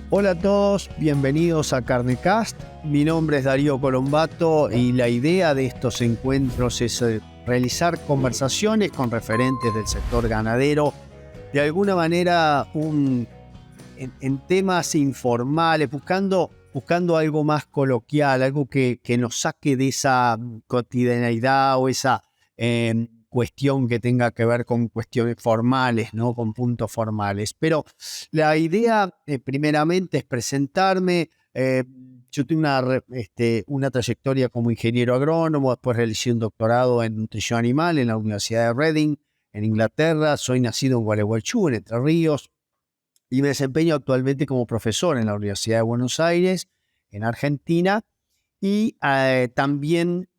Hola a todos, bienvenidos a Carnecast. Mi nombre es Darío Colombato y la idea de estos encuentros es realizar conversaciones con referentes del sector ganadero, de alguna manera en temas informales, buscando algo más coloquial, algo que nos saque de esa cotidianeidad o esa cuestión que tenga que ver con cuestiones formales, ¿no? Con puntos formales. Pero la idea, primeramente, es presentarme. Yo tengo una trayectoria como ingeniero agrónomo, después realicé un doctorado en nutrición animal en la Universidad de Reading, en Inglaterra. Soy nacido en Gualeguaychú, en Entre Ríos, y me desempeño actualmente como profesor en la Universidad de Buenos Aires, en Argentina. Y también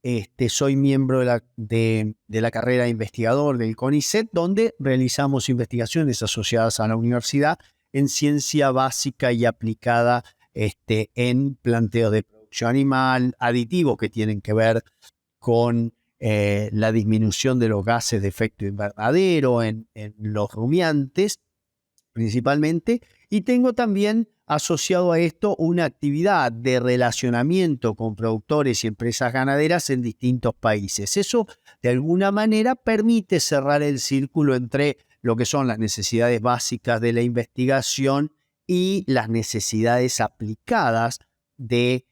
soy miembro de la carrera de investigador del CONICET, donde realizamos investigaciones asociadas a la universidad en ciencia básica y aplicada en planteos de producción animal, aditivos que tienen que ver con la disminución de los gases de efecto invernadero en los rumiantes principalmente, y tengo también asociado a esto una actividad de relacionamiento con productores y empresas ganaderas en distintos países. Eso, de alguna manera, permite cerrar el círculo entre lo que son las necesidades básicas de la investigación y las necesidades aplicadas de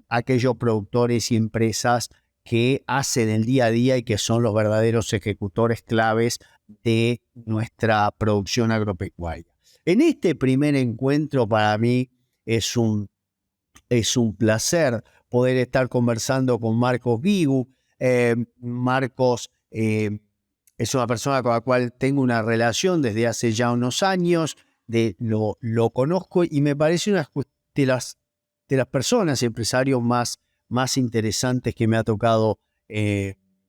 aquellos productores y empresas que hacen el día a día y que son los verdaderos ejecutores claves de nuestra producción agropecuaria. En este primer encuentro para mí es un placer poder estar conversando con Marcos Vigu. Marcos es una persona con la cual tengo una relación desde hace ya unos años, lo conozco y me parece una de las personas y empresarios más interesantes que me ha tocado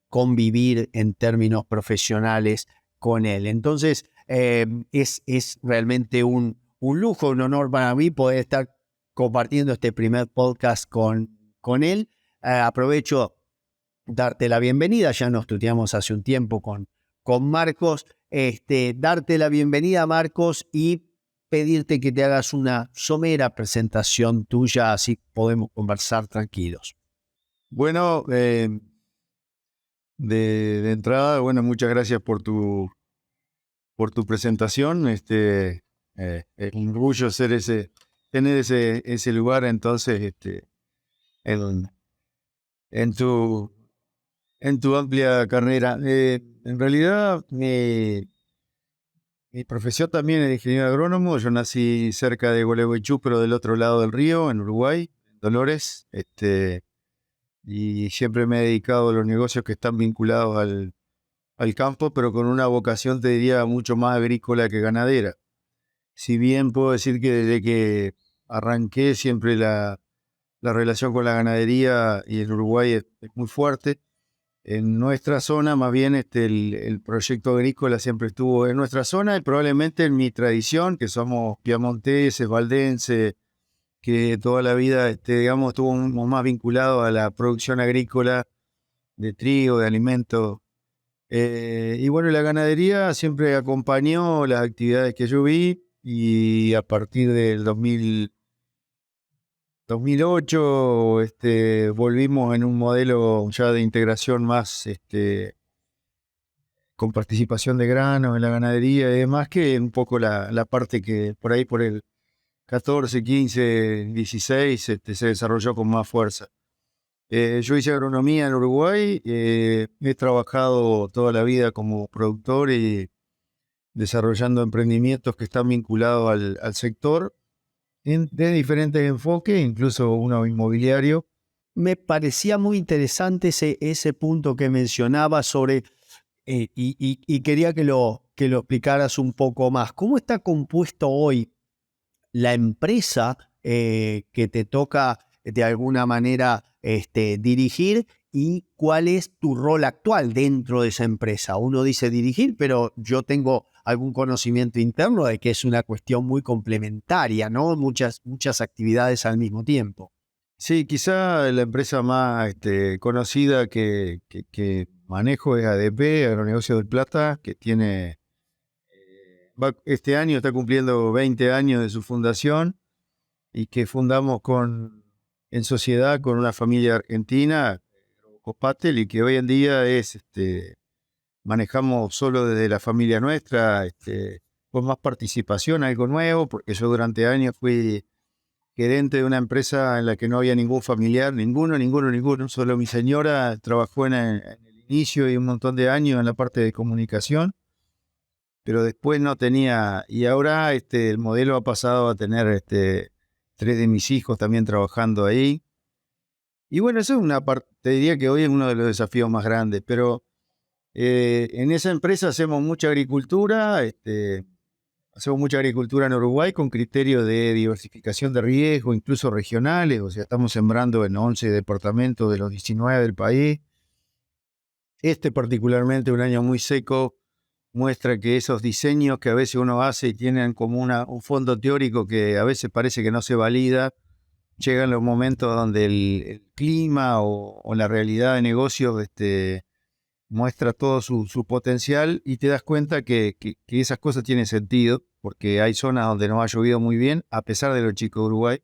convivir en términos profesionales con él. Entonces, es realmente un lujo, un honor para mí poder estar compartiendo este primer podcast con él. Aprovecho darte la bienvenida, ya nos tuteamos hace un tiempo con Marcos, darte la bienvenida, Marcos, y pedirte que te hagas una somera presentación tuya, así podemos conversar tranquilos. Bueno, de entrada, bueno, muchas gracias por tu presentación. Es un orgullo tener ese lugar, entonces, en tu amplia carrera. En realidad, mi profesión también es de ingeniero agrónomo. Yo nací cerca de Gualeguaychú, pero del otro lado del río, en Uruguay, en Dolores. Y siempre me he dedicado a los negocios que están vinculados al campo, pero con una vocación, te diría, mucho más agrícola que ganadera. Si bien puedo decir que desde que arranqué siempre la relación con la ganadería y el Uruguay es muy fuerte. En nuestra zona, más bien, el proyecto agrícola siempre estuvo en nuestra zona y probablemente en mi tradición, que somos piamonteses, valdenses, que toda la vida, digamos, estuvimos más vinculados a la producción agrícola de trigo, de alimentos. Y bueno, la ganadería siempre acompañó las actividades que yo vi, y a partir del 2008 volvimos en un modelo ya de integración más con participación de granos en la ganadería y demás, que un poco la parte que por ahí por el 14, 15, 16 se desarrolló con más fuerza. Yo hice agronomía en Uruguay, he trabajado toda la vida como productor y desarrollando emprendimientos que están vinculados al sector de diferentes enfoques, incluso uno inmobiliario. Me parecía muy interesante ese punto que mencionaba sobre, y quería que lo explicaras un poco más. ¿Cómo está compuesto hoy la empresa que te toca de alguna manera dirigir, y cuál es tu rol actual dentro de esa empresa? Uno dice dirigir, pero yo tengo algún conocimiento interno de que es una cuestión muy complementaria, ¿no? Muchas actividades al mismo tiempo. Sí, quizá la empresa más conocida que manejo es ADP, Agronegocios del Plata, que tiene, este año está cumpliendo 20 años de su fundación. y que fundamos en sociedad con una familia argentina, Copatel, y que hoy en día manejamos solo desde la familia nuestra, con más participación, algo nuevo, porque yo durante años fui gerente de una empresa en la que no había ningún familiar, ninguno, solo mi señora trabajó en el inicio y un montón de años en la parte de comunicación, pero después no tenía, y ahora el modelo ha pasado a tener 3 de mis hijos también trabajando ahí. Y bueno, eso es una parte, te diría que hoy es uno de los desafíos más grandes, pero en esa empresa hacemos mucha agricultura, hacemos mucha agricultura en Uruguay con criterios de diversificación de riesgo, incluso regionales, o sea, estamos sembrando en 11 departamentos de los 19 del país. Particularmente un año muy seco, muestra que esos diseños que a veces uno hace y tienen como un fondo teórico que a veces parece que no se valida, llegan los momentos donde el clima o la realidad de negocios muestra todo su potencial y te das cuenta que esas cosas tienen sentido, porque hay zonas donde no ha llovido muy bien, a pesar de lo chico de Uruguay.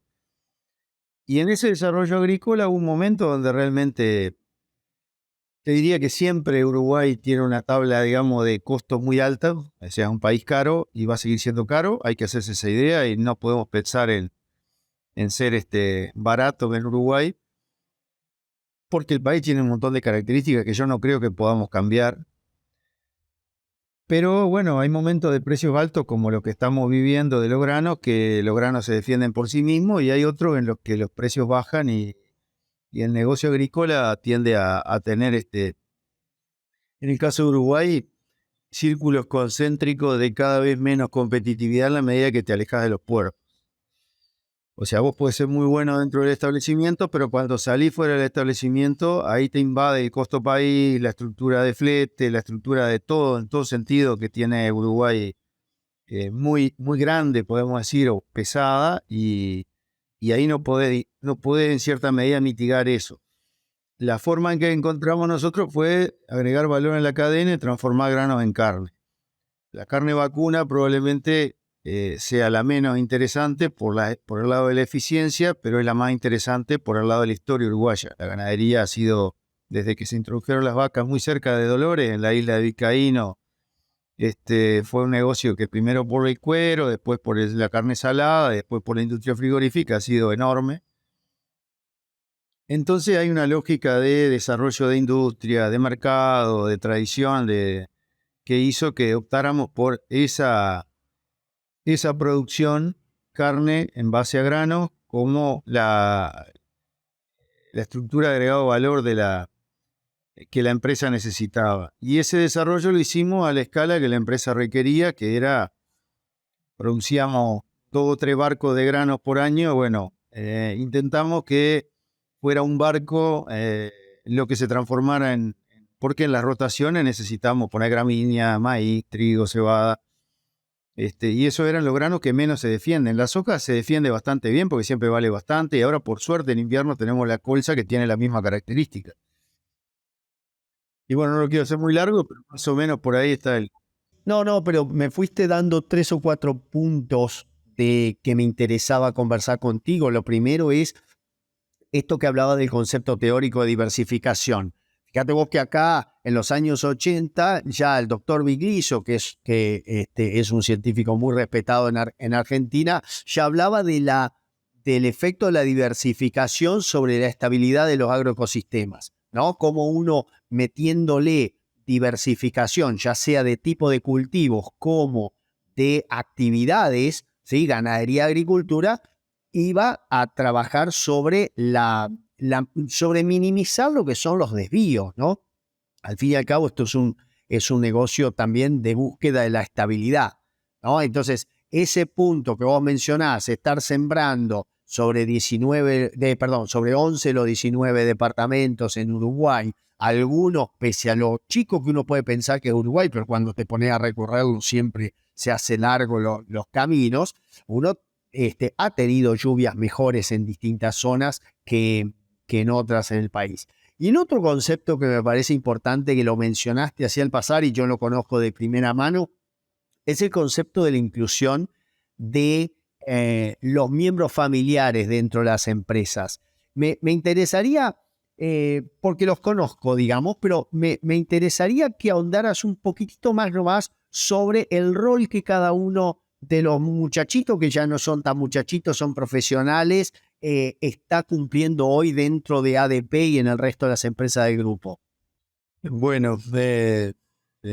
Y en ese desarrollo agrícola hubo un momento donde realmente, te diría que siempre Uruguay tiene una tabla, digamos, de costos muy alta, o sea, es un país caro y va a seguir siendo caro, hay que hacerse esa idea y no podemos pensar en ser barato en Uruguay, porque el país tiene un montón de características que yo no creo que podamos cambiar. Pero bueno, hay momentos de precios altos como los que estamos viviendo de los granos, que los granos se defienden por sí mismos, y hay otros en los que los precios bajan y el negocio agrícola tiende a tener, en el caso de Uruguay, círculos concéntricos de cada vez menos competitividad en la medida que te alejas de los puertos. O sea, vos podés ser muy bueno dentro del establecimiento, pero cuando salís fuera del establecimiento, ahí te invade el costo país, la estructura de flete, la estructura de todo, en todo sentido que tiene Uruguay, muy, muy grande, podemos decir, o pesada, y ahí no podés en cierta medida mitigar eso. La forma en que encontramos nosotros fue agregar valor en la cadena y transformar granos en carne. La carne vacuna probablemente sea la menos interesante por el lado de la eficiencia, pero es la más interesante por el lado de la historia uruguaya. La ganadería ha sido, desde que se introdujeron las vacas muy cerca de Dolores, en la isla de Vizcaíno, fue un negocio que primero por el cuero, después por la carne salada, después por la industria frigorífica, ha sido enorme. Entonces hay una lógica de desarrollo de industria, de mercado, de tradición, que hizo que optáramos por esa producción, carne en base a granos, como la estructura de agregado valor que la empresa necesitaba. Y ese desarrollo lo hicimos a la escala que la empresa requería, que era, producíamos 2 o 3 barcos de granos por año. Bueno, intentamos que fuera un barco lo que se transformara porque en las rotaciones necesitamos poner gramínea, maíz, trigo, cebada. Y esos eran los granos que menos se defienden. La soja se defiende bastante bien porque siempre vale bastante, y ahora por suerte en invierno tenemos la colza que tiene la misma característica. Y bueno, no lo quiero hacer muy largo, pero más o menos por ahí está No, pero me fuiste dando 3 o 4 puntos de que me interesaba conversar contigo. Lo primero es esto que hablaba del concepto teórico de diversificación. Fíjate vos que acá, en los años 80, ya el doctor Bigliso, que es un científico muy respetado en Argentina, ya hablaba del efecto de la diversificación sobre la estabilidad de los agroecosistemas, ¿no? Como uno metiéndole diversificación, ya sea de tipo de cultivos como de actividades, ¿sí? Ganadería, agricultura, iba a trabajar sobre sobre minimizar lo que son los desvíos, ¿no? Al fin y al cabo, esto es un negocio también de búsqueda de la estabilidad, ¿no? Entonces, ese punto que vos mencionás, estar sembrando sobre 11 de los 19 departamentos en Uruguay, algunos, pese a lo chico que uno puede pensar que es Uruguay, pero cuando te pones a recorrerlo siempre se hace largo los caminos, uno ha tenido lluvias mejores en distintas zonas que en otras en el país. Y en otro concepto que me parece importante, que lo mencionaste hacia el pasar y yo lo conozco de primera mano, es el concepto de la inclusión de los miembros familiares dentro de las empresas. Me interesaría, porque los conozco, digamos, pero me interesaría que ahondaras un poquitito más nomás sobre el rol que cada uno de los muchachitos, que ya no son tan muchachitos, son profesionales, está cumpliendo hoy dentro de ADP y en el resto de las empresas del grupo. Bueno, de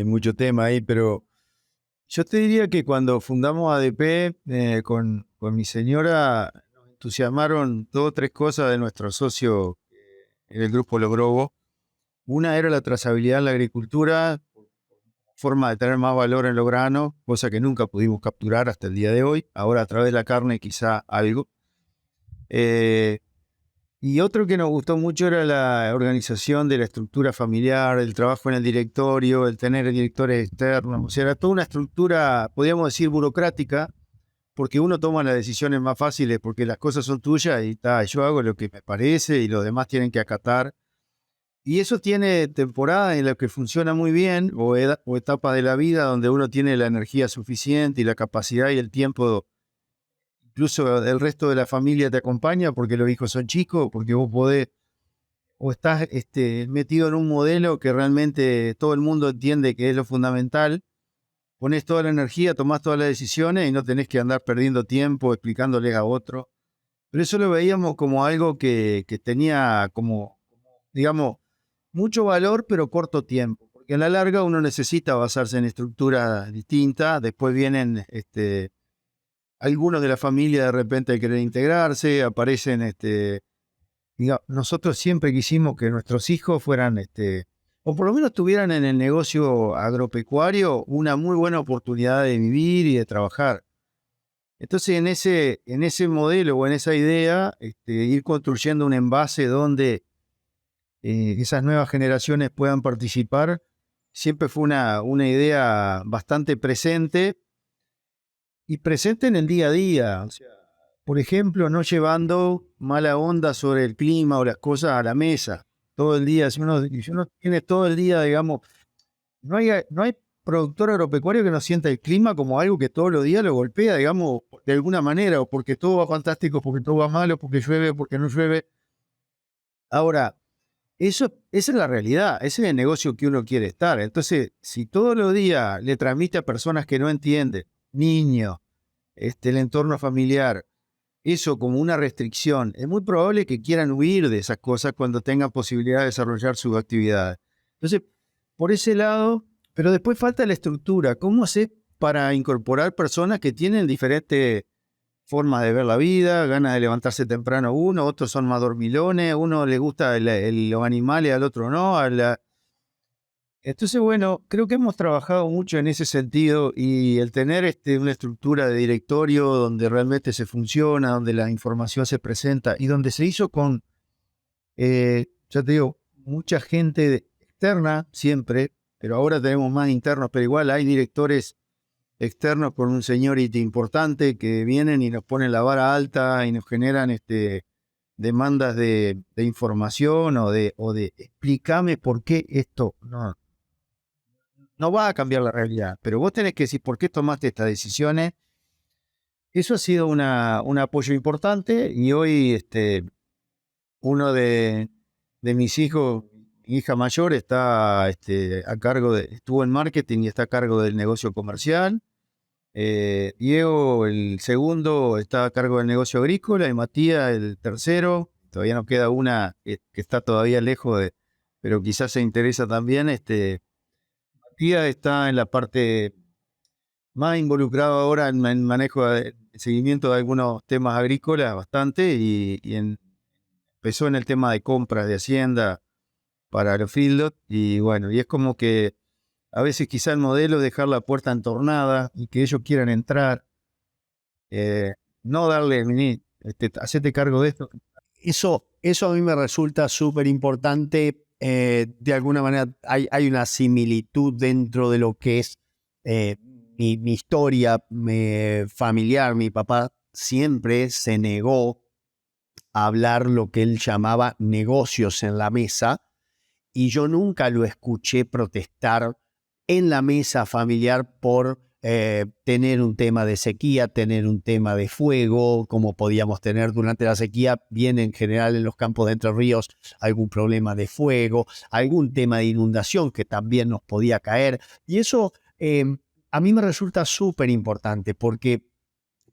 mucho tema ahí, pero yo te diría que cuando fundamos ADP con mi señora, nos entusiasmaron 2 o 3 cosas de nuestro socio en el grupo Logrobo. Una era la trazabilidad en la agricultura, forma de tener más valor en los granos, cosa que nunca pudimos capturar hasta el día de hoy. Ahora a través de la carne quizá algo. Y otro que nos gustó mucho era la organización de la estructura familiar, el trabajo en el directorio, el tener directores externos. O sea, era toda una estructura, podríamos decir, burocrática, porque uno toma las decisiones más fáciles porque las cosas son tuyas y yo hago lo que me parece y los demás tienen que acatar. Y eso tiene temporadas en las que funciona muy bien o etapas de la vida donde uno tiene la energía suficiente y la capacidad y el tiempo. Incluso el resto de la familia te acompaña porque los hijos son chicos, porque vos podés, o estás metido en un modelo que realmente todo el mundo entiende que es lo fundamental. Pones toda la energía, tomás todas las decisiones y no tenés que andar perdiendo tiempo explicándoles a otros. Pero eso lo veíamos como algo que tenía como, digamos, mucho valor, pero corto tiempo. Porque a la larga uno necesita basarse en estructuras distintas. Después vienen algunos de la familia de repente quieren integrarse, aparecen, nosotros siempre quisimos que nuestros hijos fueran, o por lo menos tuvieran en el negocio agropecuario una muy buena oportunidad de vivir y de trabajar. Entonces en ese modelo o en esa idea, ir construyendo un envase donde esas nuevas generaciones puedan participar, siempre fue una idea bastante presente. Y presente en el día a día, o sea, por ejemplo, no llevando mala onda sobre el clima o las cosas a la mesa. Todo el día, si uno tiene todo el día, digamos, no hay productor agropecuario que no sienta el clima como algo que todos los días lo golpea, digamos, de alguna manera, o porque todo va fantástico, porque todo va malo, porque llueve, porque no llueve. Ahora, esa es la realidad, ese es el negocio que uno quiere estar. Entonces, si todos los días le transmite a personas que no entienden, niños, el entorno familiar, eso como una restricción, es muy probable que quieran huir de esas cosas cuando tengan posibilidad de desarrollar sus actividades. Entonces, por ese lado, pero después falta la estructura. ¿Cómo hacer para incorporar personas que tienen diferentes formas de ver la vida, ganas de levantarse temprano uno, otros son más dormilones, uno le gusta los animales, al otro no? Entonces, bueno, creo que hemos trabajado mucho en ese sentido y el tener una estructura de directorio donde realmente se funciona, donde la información se presenta y donde se hizo con, ya te digo, mucha gente externa siempre, pero ahora tenemos más internos, pero igual hay directores externos con un seniority importante que vienen y nos ponen la vara alta y nos generan demandas de información o de explícame por qué esto no va a cambiar la realidad, pero vos tenés que decir por qué tomaste estas decisiones. Eso ha sido un apoyo importante y hoy uno de mis hijos, mi hija mayor, está a cargo estuvo en marketing y está a cargo del negocio comercial. Diego, el segundo, está a cargo del negocio agrícola y Matías, el tercero. Todavía nos queda una que está todavía lejos, pero quizás se interesa también. Matías está en la parte más involucrado ahora en manejo de seguimiento de algunos temas agrícolas bastante empezó en el tema de compras de hacienda para los feedlots y bueno, y es como que a veces quizá el modelo es dejar la puerta entornada y que ellos quieran entrar, no darle, vení, hacete cargo de esto. Eso a mí me resulta súper importante. De alguna manera hay una similitud dentro de lo que es mi historia familiar. Mi papá siempre se negó a hablar lo que él llamaba negocios en la mesa y yo nunca lo escuché protestar en la mesa familiar por tener un tema de sequía, tener un tema de fuego, como podíamos tener durante la sequía, bien en general en los campos de Entre Ríos, algún problema de fuego, algún tema de inundación que también nos podía caer. Y eso a mí me resulta súper importante porque,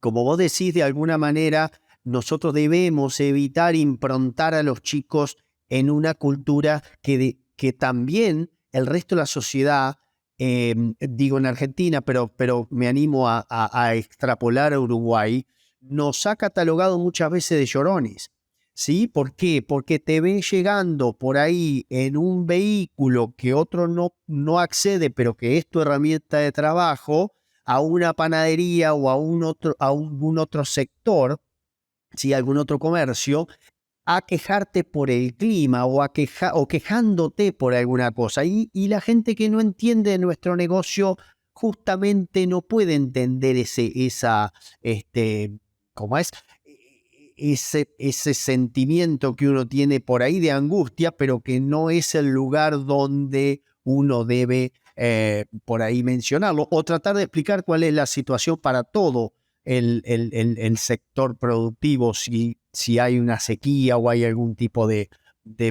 como vos decís, de alguna manera, nosotros debemos evitar improntar a los chicos en una cultura que también el resto de la sociedad, digo en Argentina, pero me animo a extrapolar a Uruguay, nos ha catalogado muchas veces de llorones. ¿Sí? ¿Por qué? Porque te ven llegando por ahí en un vehículo que otro no accede, pero que es tu herramienta de trabajo, a una panadería o a algún otro sector, ¿sí? Algún otro comercio, a quejarte por el clima o quejándote por alguna cosa. Y la gente que no entiende nuestro negocio justamente no puede entender ¿cómo es? Ese sentimiento que uno tiene por ahí de angustia, pero que no es el lugar donde uno debe por ahí mencionarlo, o tratar de explicar cuál es la situación para todo el sector productivo, si hay una sequía o hay algún tipo de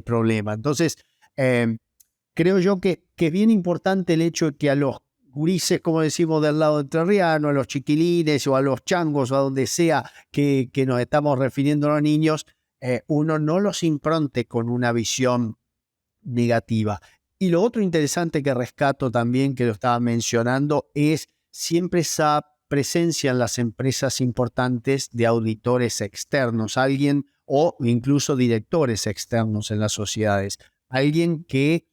problema. Entonces, creo yo que es bien importante el hecho de que a los gurises, como decimos del lado entrerriano, a los chiquilines o a los changos o a donde sea que nos estamos refiriendo a los niños, uno no los impronte con una visión negativa. Y lo otro interesante que rescato también, que lo estaba mencionando, es siempre esa presencia en las empresas importantes de auditores externos, alguien o incluso directores externos en las sociedades, alguien que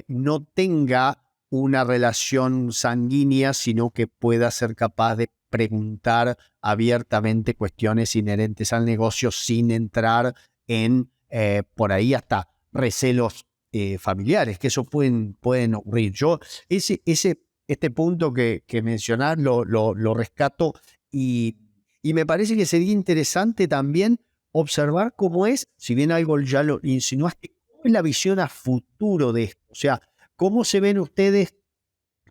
no tenga una relación sanguínea, sino que pueda ser capaz de preguntar abiertamente cuestiones inherentes al negocio sin entrar en, por ahí hasta recelos familiares, que eso pueden ocurrir. Yo este punto que mencionás lo rescato y me parece que sería interesante también observar cómo es, si bien algo ya lo insinuaste, cómo es la visión a futuro de esto. O sea, cómo se ven ustedes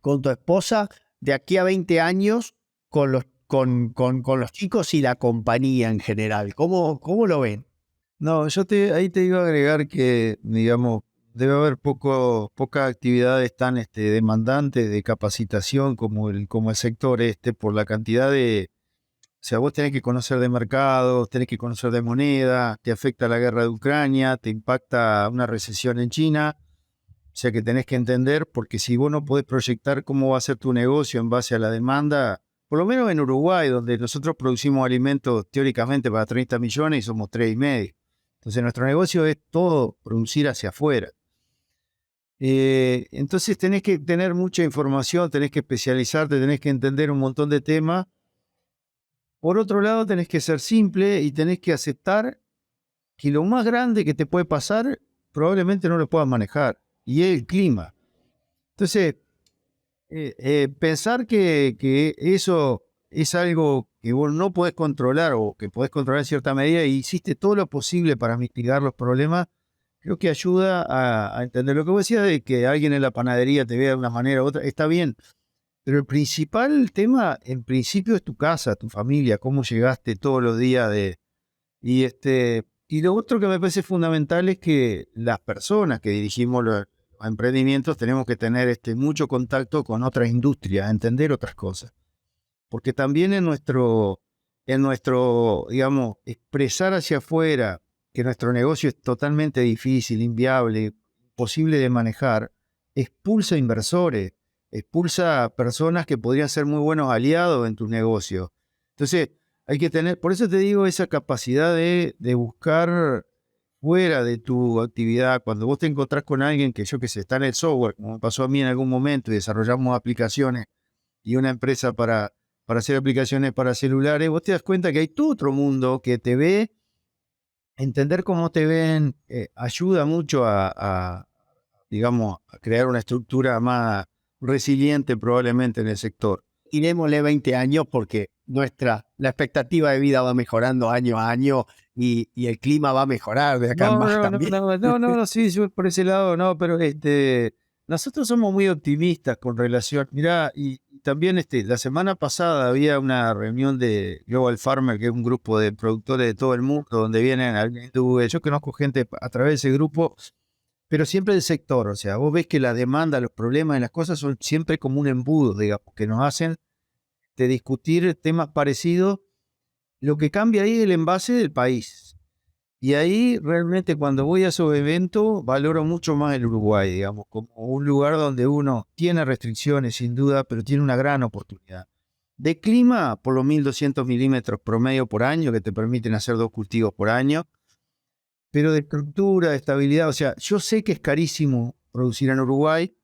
con tu esposa de aquí a 20 años con los chicos y la compañía en general. ¿Cómo lo ven? No, ahí te iba a agregar que, digamos, debe haber pocas actividades tan demandantes de capacitación como el sector por la cantidad o sea, vos tenés que conocer de mercados, tenés que conocer de moneda, te afecta la guerra de Ucrania, te impacta una recesión en China, o sea que tenés que entender, porque si vos no podés proyectar cómo va a ser tu negocio en base a la demanda, por lo menos en Uruguay, donde nosotros producimos alimentos teóricamente para 30 millones y somos 3,5. Entonces nuestro negocio es todo producir hacia afuera. Entonces tenés que tener mucha información, tenés que especializarte, tenés que entender un montón de temas. Por otro lado, tenés que ser simple y tenés que aceptar que lo más grande que te puede pasar probablemente no lo puedas manejar, y es el clima. Entonces, pensar que eso es algo que vos no podés controlar o que podés controlar en cierta medida y hiciste todo lo posible para mitigar los problemas, creo que ayuda a entender lo que vos decías de que alguien en la panadería te vea de una manera u otra. Está bien, pero el principal tema, en principio, es tu casa, tu familia, cómo llegaste todos los días y lo otro que me parece fundamental es que las personas que dirigimos los emprendimientos tenemos que tener mucho contacto con otras industrias, entender otras cosas. Porque también digamos, expresar hacia afuera que nuestro negocio es totalmente difícil, inviable, imposible de manejar, expulsa inversores, expulsa personas que podrían ser muy buenos aliados en tu negocio. Entonces, hay que tener, por eso te digo, esa capacidad de buscar fuera de tu actividad. Cuando vos te encontrás con alguien que, yo que sé, está en el software, como me pasó a mí en algún momento, y desarrollamos aplicaciones y una empresa para hacer aplicaciones para celulares, vos te das cuenta que hay todo otro mundo que te ve. Entender cómo te ven ayuda mucho digamos, a crear una estructura más resiliente probablemente en el sector. Y démosle 20 años porque la expectativa de vida va mejorando año a año y el clima va a mejorar de acá en más también. No, sí, yo por ese lado no, pero Nosotros somos muy optimistas con relación, mirá, y también la semana pasada había una reunión de Global Farmer, que es un grupo de productores de todo el mundo, donde vienen alguien hindú. Yo conozco gente a través de ese grupo, pero siempre del sector. O sea, vos ves que la demanda, los problemas y las cosas son siempre como un embudo, digamos, que nos hacen de discutir temas parecidos. Lo que cambia ahí es el envase del país. Y ahí realmente cuando voy a esos eventos valoro mucho más el Uruguay, digamos, como un lugar donde uno tiene restricciones sin duda, pero tiene una gran oportunidad. De clima, por los 1200 milímetros promedio por año, que te permiten hacer 2 cultivos por año, pero de estructura, de estabilidad. O sea, yo sé que es carísimo producir en Uruguay.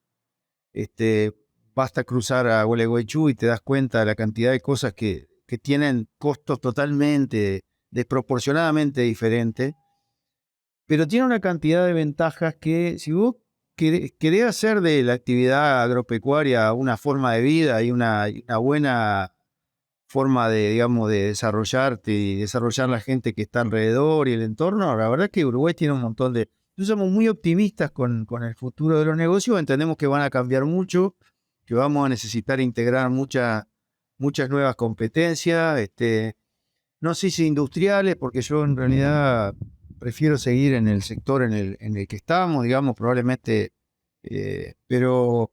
Basta cruzar a Gualeguaychú y te das cuenta de la cantidad de cosas que tienen costos totalmente, desproporcionadamente diferentes, pero tiene una cantidad de ventajas que si vos querés hacer de la actividad agropecuaria una forma de vida y una buena forma de, digamos, de desarrollarte y desarrollar la gente que está alrededor y el entorno, la verdad es que Uruguay tiene un montón de... Nosotros somos muy optimistas con el futuro de los negocios, entendemos que van a cambiar mucho, que vamos a necesitar integrar muchas nuevas competencias, no sé si industriales, porque yo en realidad prefiero seguir en el sector en el que estamos, digamos, probablemente, pero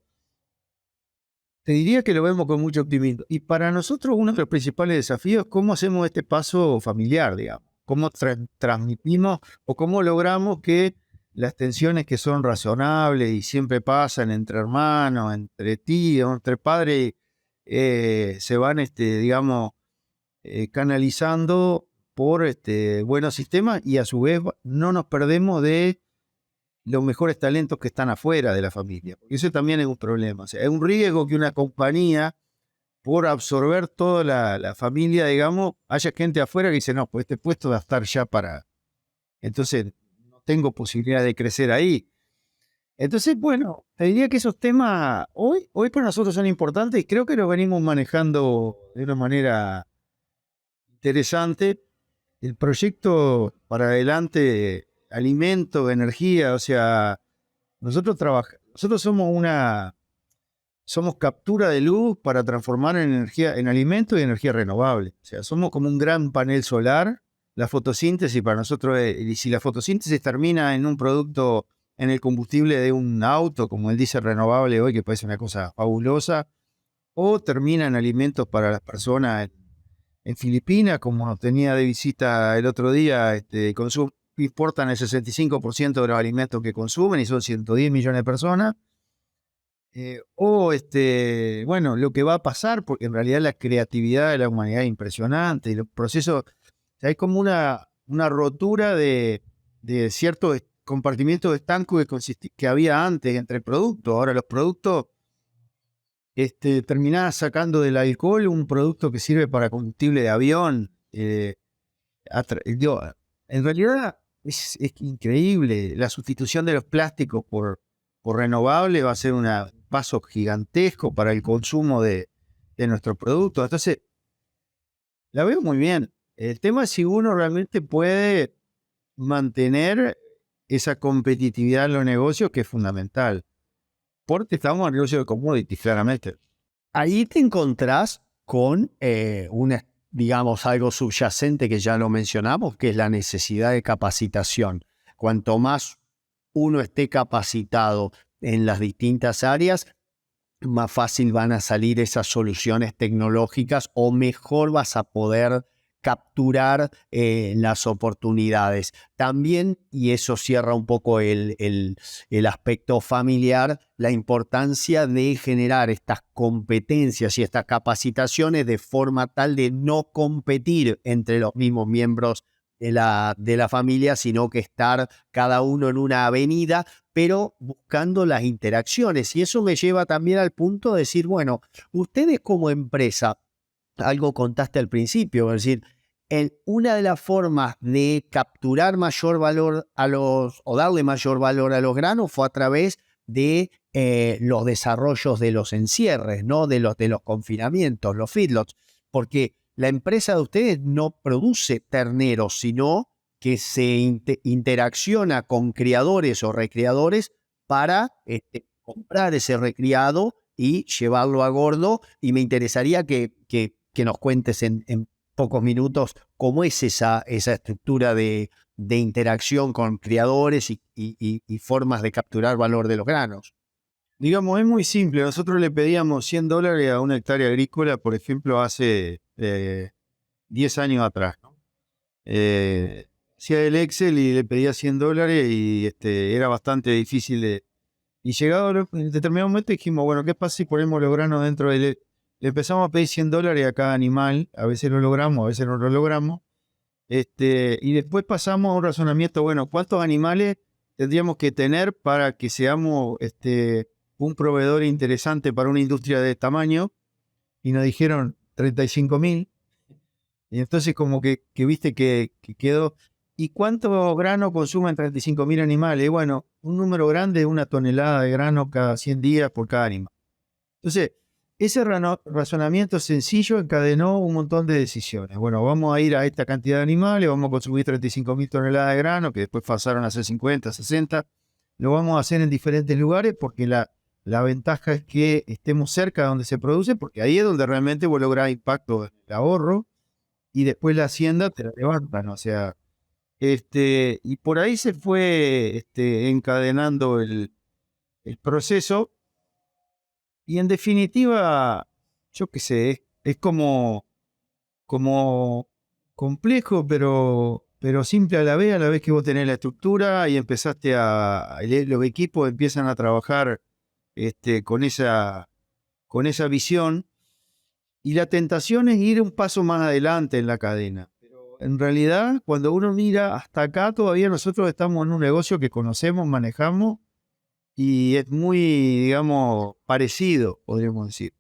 te diría que lo vemos con mucho optimismo. Y para nosotros uno de los principales desafíos es cómo hacemos este paso familiar, digamos, cómo transmitimos o cómo logramos que las tensiones que son razonables y siempre pasan entre hermanos, entre tíos, entre padres, se van, digamos, canalizando por buenos sistemas y a su vez no nos perdemos de los mejores talentos que están afuera de la familia, porque eso también es un problema. O sea, es un riesgo que una compañía, por absorber toda la familia, digamos, haya gente afuera que dice, no, pues este puesto va a estar ya para... Entonces, no tengo posibilidad de crecer ahí. Entonces, bueno, te diría que esos temas hoy para nosotros son importantes y creo que los venimos manejando de una manera interesante. El proyecto para adelante, alimento, energía, o sea, nosotros somos captura de luz para transformar en energía, en alimento y energía renovable. O sea, somos como un gran panel solar. La fotosíntesis para nosotros y si la fotosíntesis termina en un producto, en el combustible de un auto, como el diésel renovable hoy, que parece una cosa fabulosa, o termina en alimentos para las personas en Filipinas, como tenía de visita el otro día, importan el 65% de los alimentos que consumen y son 110 millones de personas. Bueno, lo que va a pasar, porque en realidad la creatividad de la humanidad es impresionante y los procesos, o sea, hay como una rotura de ciertos compartimientos estancos que había antes entre productos. Ahora los productos terminás sacando del alcohol un producto que sirve para combustible de avión. En realidad es increíble. La sustitución de los plásticos por renovables va a ser un paso gigantesco para el consumo de nuestros productos. Entonces, la veo muy bien. El tema es si uno realmente puede mantener esa competitividad en los negocios, que es fundamental. Porque estamos en el negocio de commodities, claramente. Ahí te encontrás con digamos, algo subyacente que ya lo mencionamos, que es la necesidad de capacitación. Cuanto más uno esté capacitado en las distintas áreas, más fácil van a salir esas soluciones tecnológicas o mejor vas a poder capturar las oportunidades. También, y eso cierra un poco el aspecto familiar, la importancia de generar estas competencias y estas capacitaciones de forma tal de no competir entre los mismos miembros de la familia, sino que estar cada uno en una avenida, pero buscando las interacciones. Y eso me lleva también al punto de decir, bueno, ustedes como empresa, algo contaste al principio, es decir, una de las formas de capturar mayor valor o darle mayor valor a los granos fue a través de los desarrollos de los encierres, ¿no? de los confinamientos, los feedlots, porque la empresa de ustedes no produce terneros, sino que se interacciona con criadores o recreadores para comprar ese recriado y llevarlo a gordo. Y me interesaría que nos cuentes en pocos minutos cómo es esa estructura de interacción con criadores y formas de capturar valor de los granos. Digamos, es muy simple. Nosotros le pedíamos $100 a una hectárea agrícola, por ejemplo, hace 10 años atrás, ¿no? Hacía el Excel y le pedía $100 y era bastante difícil de... Y llegado en determinado momento dijimos, bueno, ¿qué pasa si ponemos los granos dentro de... Le empezamos a pedir $100 a cada animal, a veces lo logramos, a veces no lo logramos. Y después pasamos a un razonamiento, bueno, ¿cuántos animales tendríamos que tener para que seamos un proveedor interesante para una industria de tamaño? Y nos dijeron 35.000. Y entonces como que viste que quedó. ¿Y cuánto grano consumen 35.000 animales? Bueno, un número grande es 1 tonelada de grano cada 100 días por cada animal. Entonces, ese razonamiento sencillo encadenó un montón de decisiones. Bueno, vamos a ir a esta cantidad de animales, vamos a consumir 35.000 toneladas de grano, que después pasaron a ser 50, 60. Lo vamos a hacer en diferentes lugares porque la ventaja es que estemos cerca de donde se produce, porque ahí es donde realmente vos lográs impacto en el ahorro y después la hacienda te la levantan. O sea, y por ahí se fue encadenando el proceso. Y en definitiva, yo qué sé, es como complejo, pero simple a la vez que vos tenés la estructura y empezaste los equipos empiezan a trabajar con esa visión. Y la tentación es ir un paso más adelante en la cadena. Pero en realidad, cuando uno mira hasta acá, todavía nosotros estamos en un negocio que conocemos, manejamos, y es muy, digamos, parecido, podríamos decir.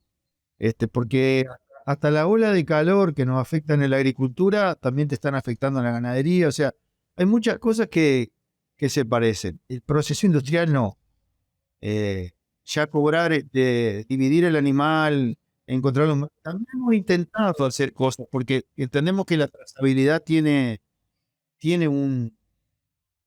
Porque hasta la ola de calor que nos afectan en la agricultura también te están afectando en la ganadería. O sea, hay muchas cosas que se parecen. El proceso industrial no. Ya cobrar, dividir el animal, encontrarlo. También hemos intentado hacer cosas porque entendemos que la trazabilidad tiene un...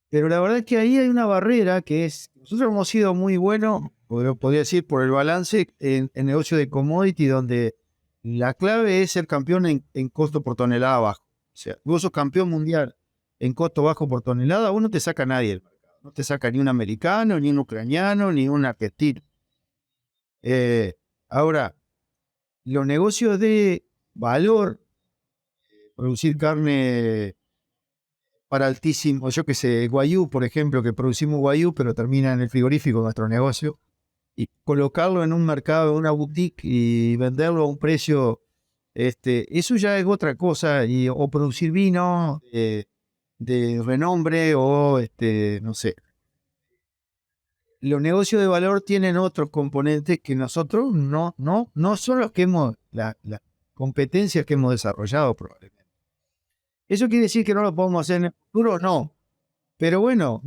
Pero la verdad es que ahí hay una barrera que es, nosotros hemos sido muy buenos, podría decir, por el balance en negocio de commodity, donde la clave es ser campeón en costo por tonelada bajo. O sea, vos sos campeón mundial en costo bajo por tonelada, vos no te saca nadie del mercado. No te saca ni un americano, ni un ucraniano, ni un argentino. Ahora, los negocios de valor, producir carne para altísimo, yo qué sé, guayú, por ejemplo, que producimos guayú, pero termina en el frigorífico nuestro negocio, y colocarlo en un mercado, en una boutique y venderlo a un precio, eso ya es otra cosa, o producir vino de renombre, o no sé. Los negocios de valor tienen otros componentes que nosotros no son los que las competencias que hemos desarrollado probablemente. ¿Eso quiere decir que no lo podemos hacer en el futuro? No. Pero bueno,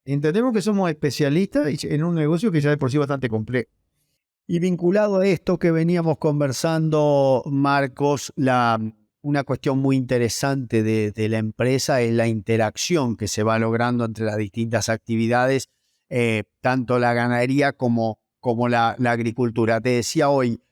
entendemos que somos especialistas en un negocio que ya de por sí bastante complejo. Y vinculado a esto que veníamos conversando, Marcos, una cuestión muy interesante de la empresa es la interacción que se va logrando entre las distintas actividades, tanto la ganadería como la agricultura. Te decía hoy,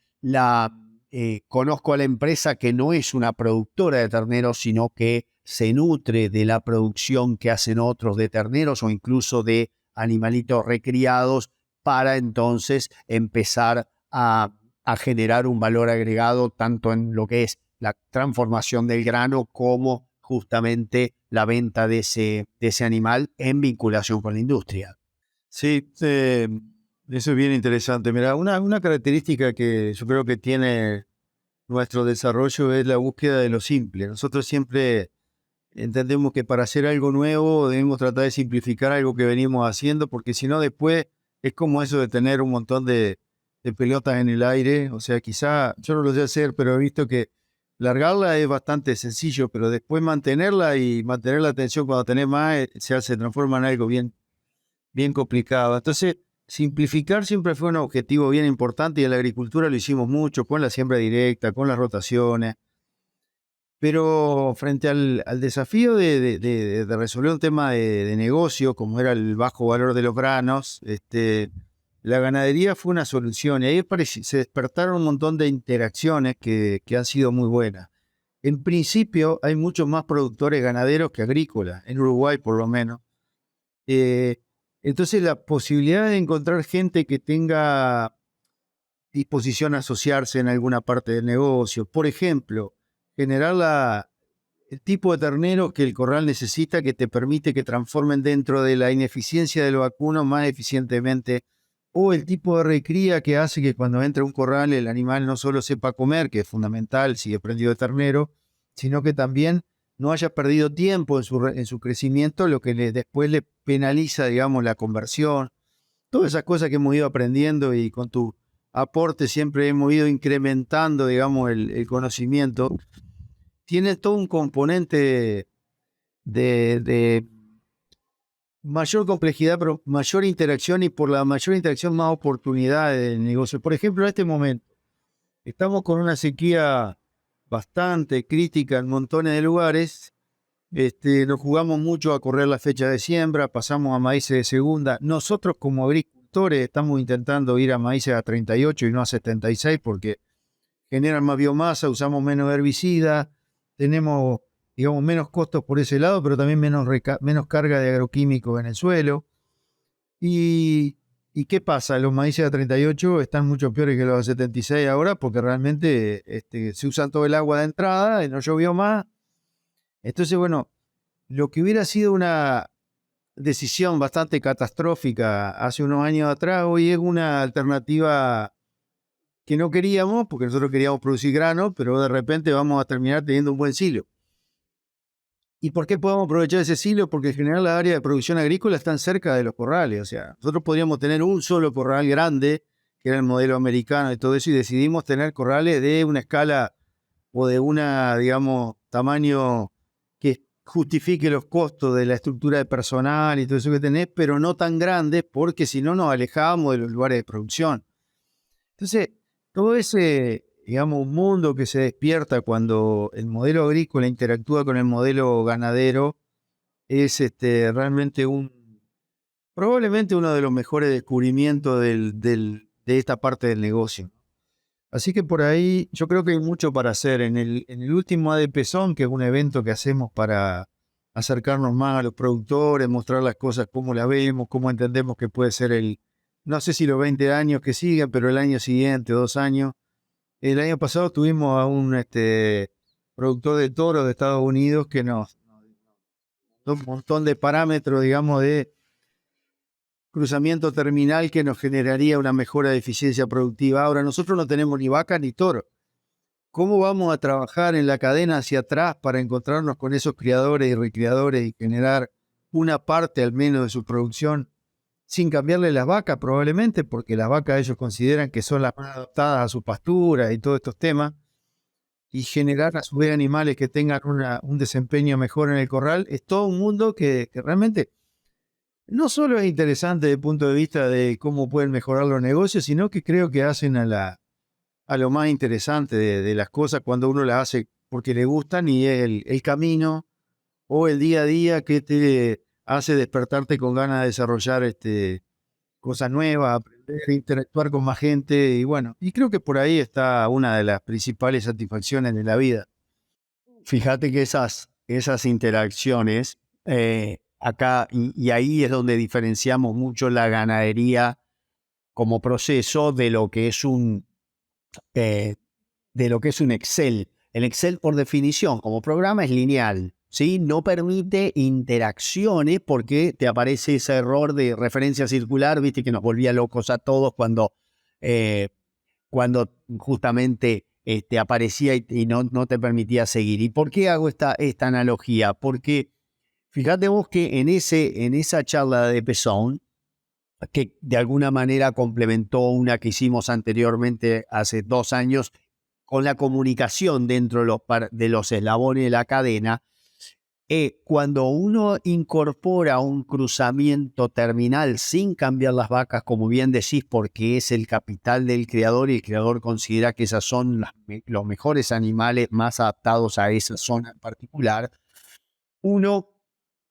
conozco a la empresa que no es una productora de terneros, sino que se nutre de la producción que hacen otros de terneros o incluso de animalitos recriados para entonces empezar a generar un valor agregado tanto en lo que es la transformación del grano como justamente la venta de ese animal en vinculación con la industria. Sí, eso es bien interesante. Mira, una característica que yo creo que tiene nuestro desarrollo es la búsqueda de lo simple. Nosotros siempre entendemos que para hacer algo nuevo debemos tratar de simplificar algo que venimos haciendo, porque si no después es como eso de tener un montón de pelotas en el aire. O sea, quizá yo no lo sé hacer, pero he visto que largarla es bastante sencillo, pero después mantenerla y mantener la atención cuando tenés más se transforma en algo bien complicado. Entonces, simplificar siempre fue un objetivo bien importante y en la agricultura lo hicimos mucho con la siembra directa, con las rotaciones. Pero frente al desafío de resolver un tema de negocio, como era el bajo valor de los granos, la ganadería fue una solución. Y ahí se despertaron un montón de interacciones que han sido muy buenas. En principio, hay muchos más productores ganaderos que agrícolas, en Uruguay por lo menos. Entonces, la posibilidad de encontrar gente que tenga disposición a asociarse en alguna parte del negocio, por ejemplo, generar el tipo de ternero que el corral necesita, que te permite que transformen dentro de la ineficiencia del vacuno más eficientemente, o el tipo de recría que hace que cuando entra un corral el animal no solo sepa comer, que es fundamental si es prendido de ternero, sino que también no haya perdido tiempo en su crecimiento, lo que después le penaliza, digamos, la conversión. Todas esas cosas que hemos ido aprendiendo y con tu aporte siempre hemos ido incrementando, digamos, el conocimiento. Tiene todo un componente de mayor complejidad, pero mayor interacción, y por la mayor interacción más oportunidades del negocio. Por ejemplo, en este momento estamos con una sequía bastante crítica en montones de lugares. Nos jugamos mucho a correr la fecha de siembra, pasamos a maíces de segunda. Nosotros como agricultores estamos intentando ir a maíces a 38 y no a 76 porque generan más biomasa, usamos menos herbicidas, tenemos, digamos, menos costos por ese lado, pero también menos carga de agroquímicos en el suelo. ¿Y qué pasa? Los maíces a 38 están mucho peores que los a 76 ahora porque realmente se usan todo el agua de entrada y no llovió más. Entonces, bueno, lo que hubiera sido una decisión bastante catastrófica hace unos años atrás, hoy es una alternativa que no queríamos, porque nosotros queríamos producir grano, pero de repente vamos a terminar teniendo un buen silo. ¿Y por qué podemos aprovechar ese silo? Porque en general las áreas de producción agrícola están cerca de los corrales. O sea, nosotros podríamos tener un solo corral grande, que era el modelo americano y todo eso, y decidimos tener corrales de una escala o de una, digamos, tamaño que justifique los costos de la estructura de personal y todo eso que tenés, pero no tan grandes, porque si no nos alejábamos de los lugares de producción. Entonces, todo ese, digamos, un mundo que se despierta cuando el modelo agrícola interactúa con el modelo ganadero es realmente probablemente uno de los mejores descubrimientos de esta parte del negocio. Así que por ahí yo creo que hay mucho para hacer. En el último ADP Zone, que es un evento que hacemos para acercarnos más a los productores, mostrar las cosas, cómo las vemos, cómo entendemos que puede ser no sé si los 20 años que siguen, pero el año siguiente, 2 años. El año pasado tuvimos a un productor de toro de Estados Unidos que nos dio un montón de parámetros, digamos, de cruzamiento terminal que nos generaría una mejora de eficiencia productiva. Ahora, nosotros no tenemos ni vaca ni toro. ¿Cómo vamos a trabajar en la cadena hacia atrás para encontrarnos con esos criadores y recriadores y generar una parte al menos de su producción sin cambiarle las vacas probablemente? Porque las vacas ellos consideran que son las más adaptadas a su pastura y todos estos temas, y generar a su vez animales que tengan un desempeño mejor en el corral. Es todo un mundo que realmente no solo es interesante desde el punto de vista de cómo pueden mejorar los negocios, sino que creo que hacen a lo más interesante de las cosas cuando uno las hace porque le gustan, y es el camino o el día a día que te hace despertarte con ganas de desarrollar cosas nuevas, aprender, interactuar con más gente, y bueno, y creo que por ahí está una de las principales satisfacciones de la vida. Fíjate que esas interacciones acá, y ahí es donde diferenciamos mucho la ganadería como proceso de lo que es un Excel. El Excel, por definición, como programa, es lineal, ¿sí? No permite interacciones porque te aparece ese error de referencia circular, viste, que nos volvía locos a todos cuando justamente aparecía y no te permitía seguir. ¿Y por qué hago esta analogía? Porque fíjate vos que en esa charla de Pezón, que de alguna manera complementó una que hicimos anteriormente hace 2 años, con la comunicación dentro de los eslabones de la cadena, Cuando uno incorpora un cruzamiento terminal sin cambiar las vacas, como bien decís, porque es el capital del criador y el criador considera que esas son los mejores animales más adaptados a esa zona en particular, uno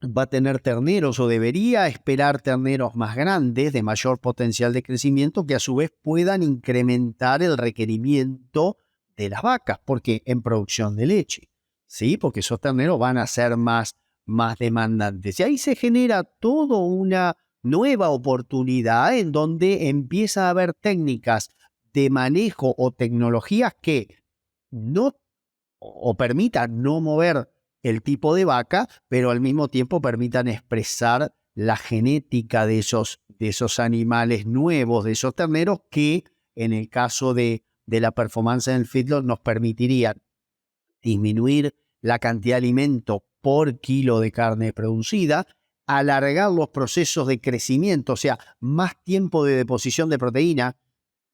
va a tener terneros o debería esperar terneros más grandes, de mayor potencial de crecimiento, que a su vez puedan incrementar el requerimiento de las vacas, porque en producción de leche. ¿Sí? Porque esos terneros van a ser más demandantes. Y ahí se genera toda una nueva oportunidad en donde empieza a haber técnicas de manejo o tecnologías que no o permitan no mover el tipo de vaca, pero al mismo tiempo permitan expresar la genética de esos animales nuevos, de esos terneros, que en el caso de la performance en el feedlot nos permitirían disminuir la cantidad de alimento por kilo de carne producida, alargar los procesos de crecimiento, o sea, más tiempo de deposición de proteína,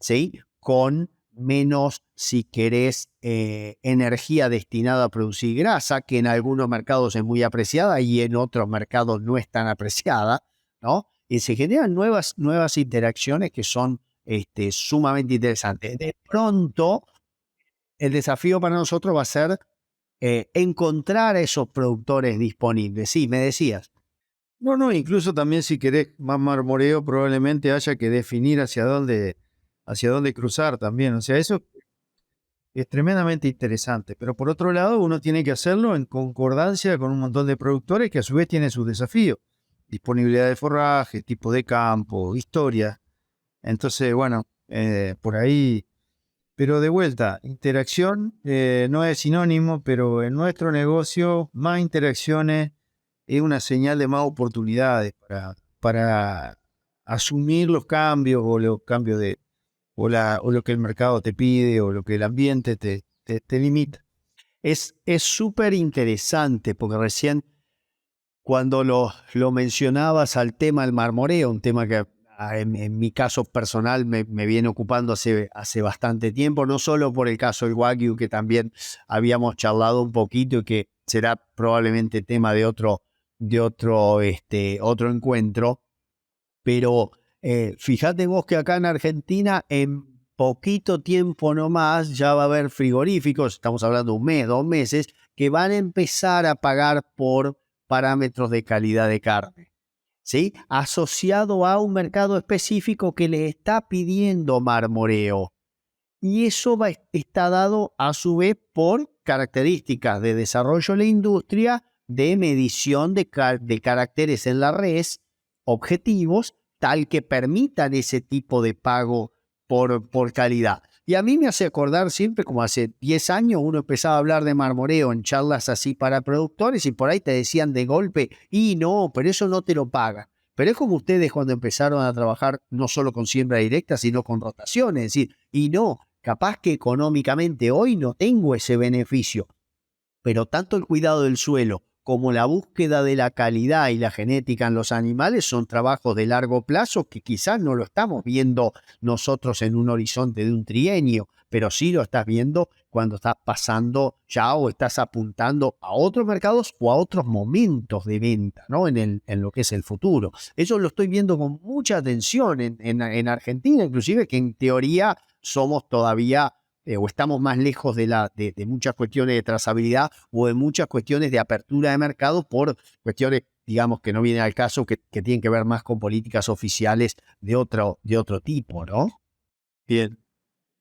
¿sí? Con menos, si querés, energía destinada a producir grasa, que en algunos mercados es muy apreciada y en otros mercados no es tan apreciada, ¿no? Y se generan nuevas interacciones que son sumamente interesantes. De pronto, el desafío para nosotros va a ser encontrar a esos productores disponibles. Sí, me decías. No, incluso también si querés más marmoreo, probablemente haya que definir hacia dónde cruzar también. O sea, eso es tremendamente interesante. Pero por otro lado, uno tiene que hacerlo en concordancia con un montón de productores que a su vez tienen sus desafíos. Disponibilidad de forraje, tipo de campo, historia. Entonces, bueno, por ahí. Pero de vuelta, interacción no es sinónimo, pero en nuestro negocio más interacciones es una señal de más oportunidades para asumir los cambios o los cambios o lo que el mercado te pide o lo que el ambiente te limita. Es súper interesante porque recién cuando lo mencionabas al tema del marmoreo, un tema que en mi caso personal me viene ocupando hace bastante tiempo, no solo por el caso del Wagyu, que también habíamos charlado un poquito y que será probablemente tema de otro encuentro, pero fíjate vos que acá en Argentina en poquito tiempo nomás ya va a haber frigoríficos, estamos hablando de un mes, 2 meses, que van a empezar a pagar por parámetros de calidad de carne, ¿sí? Asociado a un mercado específico que le está pidiendo marmoreo. Y eso está dado a su vez por características de desarrollo de la industria, de medición de caracteres en la res, objetivos, tal que permitan ese tipo de pago por calidad. Y a mí me hace acordar siempre, como hace 10 años, uno empezaba a hablar de marmoreo en charlas así para productores y por ahí te decían de golpe, y no, pero eso no te lo pagan. Pero es como ustedes cuando empezaron a trabajar no solo con siembra directa, sino con rotaciones, es decir, y no, capaz que económicamente hoy no tengo ese beneficio, pero tanto el cuidado del suelo como la búsqueda de la calidad y la genética en los animales son trabajos de largo plazo que quizás no lo estamos viendo nosotros en un horizonte de un trienio, pero sí lo estás viendo cuando estás pasando ya o estás apuntando a otros mercados o a otros momentos de venta, ¿no? En lo que es el futuro. Eso lo estoy viendo con mucha atención en Argentina, inclusive, que en teoría somos todavía o estamos más lejos de muchas cuestiones de trazabilidad o de muchas cuestiones de apertura de mercado por cuestiones, digamos, que no vienen al caso, que tienen que ver más con políticas oficiales de otro tipo, ¿no? Bien,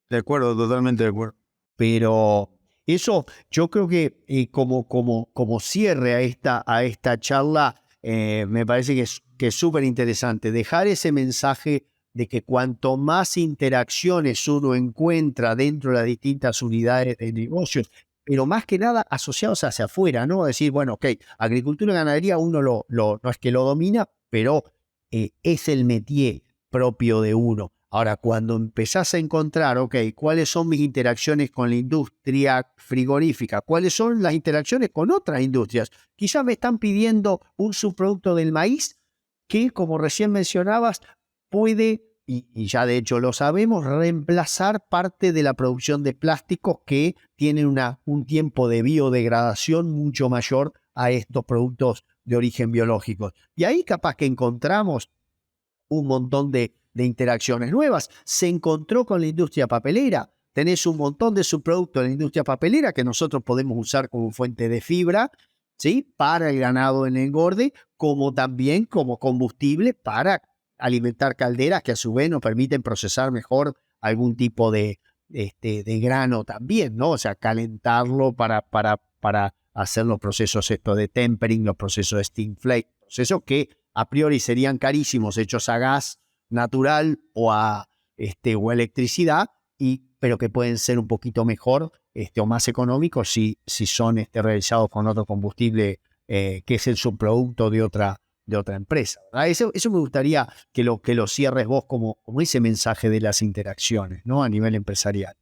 de acuerdo, totalmente de acuerdo. Pero eso yo creo que como cierre a esta charla, me parece que es súper interesante dejar ese mensaje de que cuanto más interacciones uno encuentra dentro de las distintas unidades de negocios, pero más que nada asociados hacia afuera, ¿no? Decir, bueno, ok, agricultura y ganadería uno no es que lo domina, pero es el métier propio de uno. Ahora, cuando empezás a encontrar, ok, ¿cuáles son mis interacciones con la industria frigorífica? ¿Cuáles son las interacciones con otras industrias? Quizás me están pidiendo un subproducto del maíz que, como recién mencionabas, puede, y ya de hecho lo sabemos, reemplazar parte de la producción de plásticos que tienen un tiempo de biodegradación mucho mayor a estos productos de origen biológico. Y ahí capaz que encontramos un montón de interacciones nuevas. Se encontró con la industria papelera. Tenés un montón de subproductos en la industria papelera que nosotros podemos usar como fuente de fibra, ¿sí? Para el ganado en engorde, como también como combustible para alimentar calderas que a su vez nos permiten procesar mejor algún tipo de grano también, ¿no? O sea, calentarlo para hacer los procesos de tempering, los procesos de steam flake, procesos que a priori serían carísimos, hechos a gas natural o a electricidad, pero que pueden ser un poquito mejor o más económicos si son realizados con otro combustible que es el subproducto de otra empresa. Eso me gustaría que lo cierres vos como ese mensaje de las interacciones, ¿no? A nivel empresarial.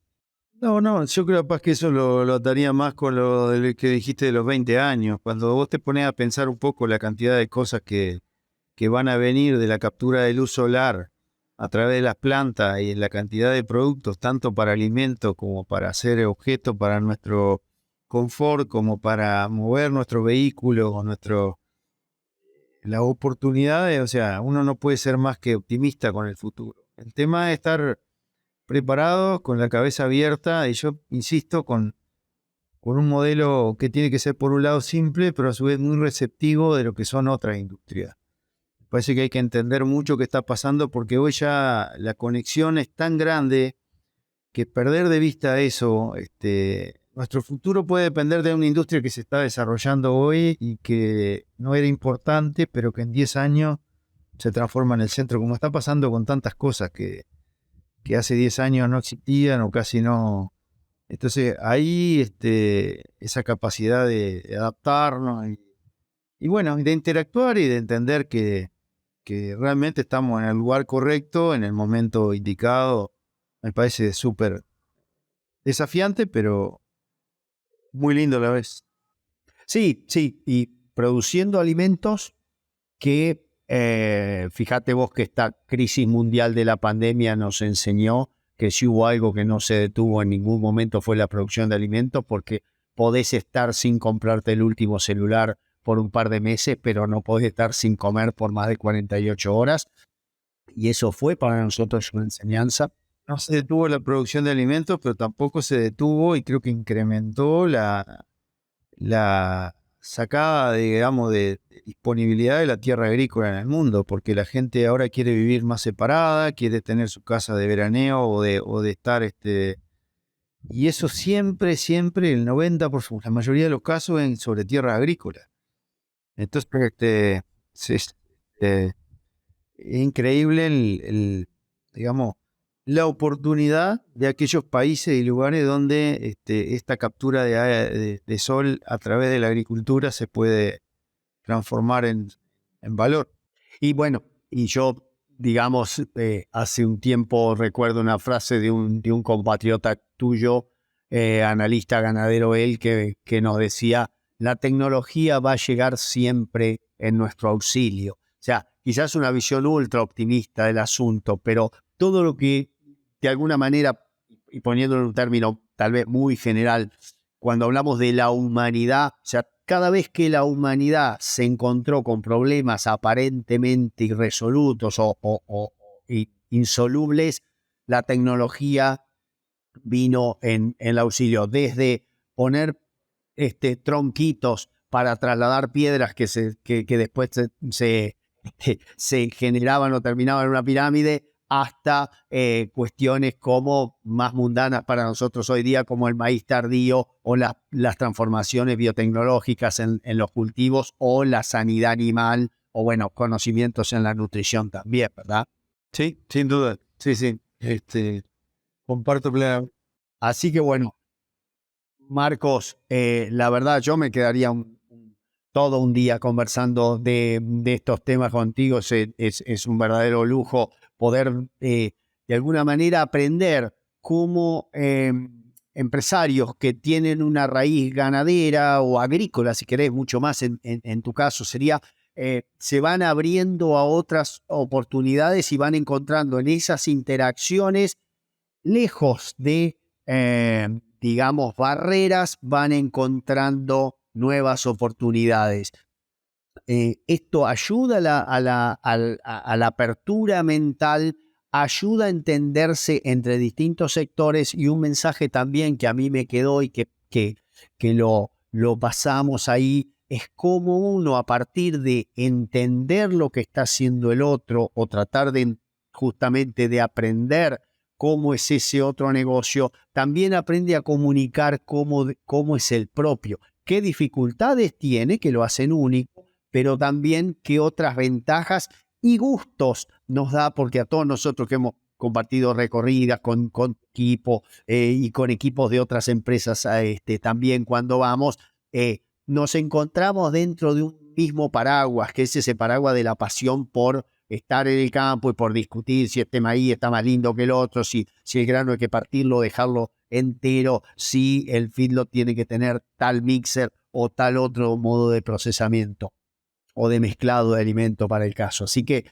No, yo creo capaz que eso lo ataría más con lo que dijiste de los 20 años. Cuando vos te pones a pensar un poco la cantidad de cosas que van a venir de la captura de luz solar a través de las plantas y la cantidad de productos, tanto para alimento como para hacer objetos para nuestro confort, como para mover nuestro vehículo o las oportunidades, o sea, uno no puede ser más que optimista con el futuro. El tema es estar preparados, con la cabeza abierta, y yo insisto con un modelo que tiene que ser por un lado simple, pero a su vez muy receptivo de lo que son otras industrias. Parece que hay que entender mucho qué está pasando porque hoy ya la conexión es tan grande que perder de vista eso, nuestro futuro puede depender de una industria que se está desarrollando hoy y que no era importante, pero que en 10 años se transforma en el centro, como está pasando con tantas cosas que hace 10 años no existían o casi no. Entonces ahí esa capacidad de adaptarnos y bueno, de interactuar y de entender que realmente estamos en el lugar correcto, en el momento indicado, me parece súper desafiante, pero muy lindo a la vez. Sí, y produciendo alimentos que, fíjate vos que esta crisis mundial de la pandemia nos enseñó que si hubo algo que no se detuvo en ningún momento fue la producción de alimentos, porque podés estar sin comprarte el último celular por un par de meses, pero no podés estar sin comer por más de 48 horas. Y eso fue para nosotros una enseñanza. No se detuvo la producción de alimentos, pero tampoco se detuvo y creo que incrementó la sacada, digamos, de disponibilidad de la tierra agrícola en el mundo, porque la gente ahora quiere vivir más separada, quiere tener su casa de veraneo o de estar, y eso siempre, el 90%, la mayoría de los casos sobre tierra agrícola. Entonces, es increíble digamos, la oportunidad de aquellos países y lugares donde esta captura de sol a través de la agricultura se puede transformar en valor. Y bueno, y yo, digamos, hace un tiempo recuerdo una frase de un compatriota tuyo, analista ganadero él, que nos decía: la tecnología va a llegar siempre en nuestro auxilio. O sea, quizás una visión ultra optimista del asunto, pero todo lo que de alguna manera, y poniéndolo en un término tal vez muy general, cuando hablamos de la humanidad, o sea, cada vez que la humanidad se encontró con problemas aparentemente irresolutos o insolubles, la tecnología vino en el auxilio, desde poner tronquitos para trasladar piedras que después se generaban o terminaban en una pirámide, hasta cuestiones como más mundanas para nosotros hoy día, como el maíz tardío o las transformaciones biotecnológicas en los cultivos o la sanidad animal o, bueno, conocimientos en la nutrición también, ¿verdad? Sí, sin duda. Sí. Comparto plenamente. Así que, bueno, Marcos, la verdad yo me quedaría todo un día conversando de estos temas contigo. Es un verdadero lujo poder de alguna manera aprender cómo empresarios que tienen una raíz ganadera o agrícola, si querés, mucho más en tu caso sería, se van abriendo a otras oportunidades y van encontrando en esas interacciones, lejos de digamos, barreras, van encontrando nuevas oportunidades. Esto ayuda a la apertura mental, ayuda a entenderse entre distintos sectores, y un mensaje también que a mí me quedó y que lo pasamos ahí, es cómo uno, a partir de entender lo que está haciendo el otro o tratar de justamente de aprender cómo es ese otro negocio, también aprende a comunicar cómo es el propio, qué dificultades tiene que lo hacen único, pero también qué otras ventajas y gustos nos da, porque a todos nosotros que hemos compartido recorridas con equipo y con equipos de otras empresas también cuando vamos, nos encontramos dentro de un mismo paraguas, que es ese paraguas de la pasión por estar en el campo y por discutir si este maíz está más lindo que el otro, si el grano hay que partirlo, dejarlo entero, si el feedlot tiene que tener tal mixer o tal otro modo de procesamiento o de mezclado de alimento para el caso. Así que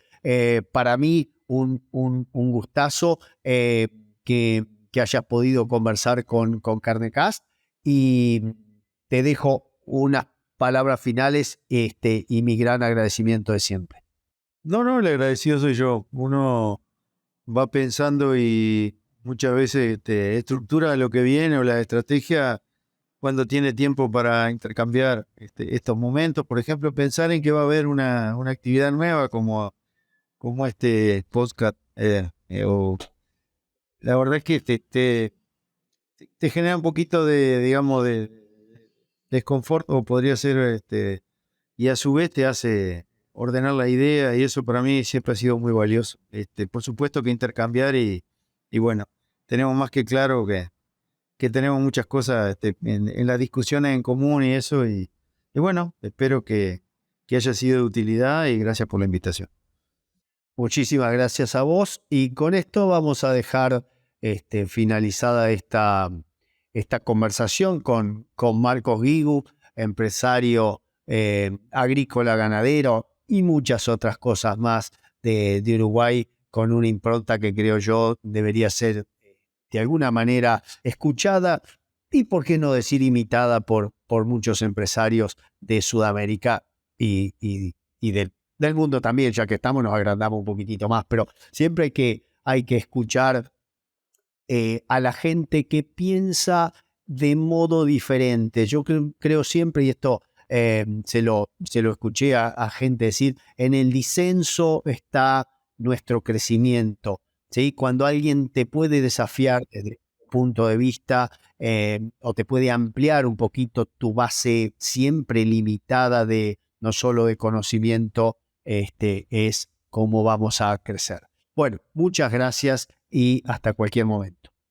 para mí un gustazo que hayas podido conversar con Carnecast, y te dejo unas palabras finales y mi gran agradecimiento de siempre. No, el agradecido soy yo. Uno va pensando y muchas veces estructura lo que viene o la estrategia cuando tiene tiempo para intercambiar estos momentos. Por ejemplo, pensar en que va a haber una actividad nueva como este podcast. La verdad es que te genera un poquito de, digamos, de desconfort, o podría ser, y a su vez te hace ordenar la idea, y eso para mí siempre ha sido muy valioso. Por supuesto que intercambiar y bueno, tenemos más que claro que tenemos muchas cosas en las discusiones en común y eso, y bueno, espero que haya sido de utilidad, y gracias por la invitación. Muchísimas gracias a vos, y con esto vamos a dejar finalizada esta conversación con Marcos Guigu, empresario agrícola, ganadero y muchas otras cosas más de Uruguay, con una impronta que creo yo debería ser de alguna manera escuchada y, por qué no decir, imitada por muchos empresarios de Sudamérica y del mundo también. Ya que estamos, nos agrandamos un poquitito más, pero siempre hay que escuchar a la gente que piensa de modo diferente. Yo creo siempre, y esto se lo escuché a gente decir, en el disenso está nuestro crecimiento, ¿sí? Cuando alguien te puede desafiar desde un punto de vista o te puede ampliar un poquito tu base siempre limitada de no solo de conocimiento, es cómo vamos a crecer. Bueno, muchas gracias y hasta cualquier momento.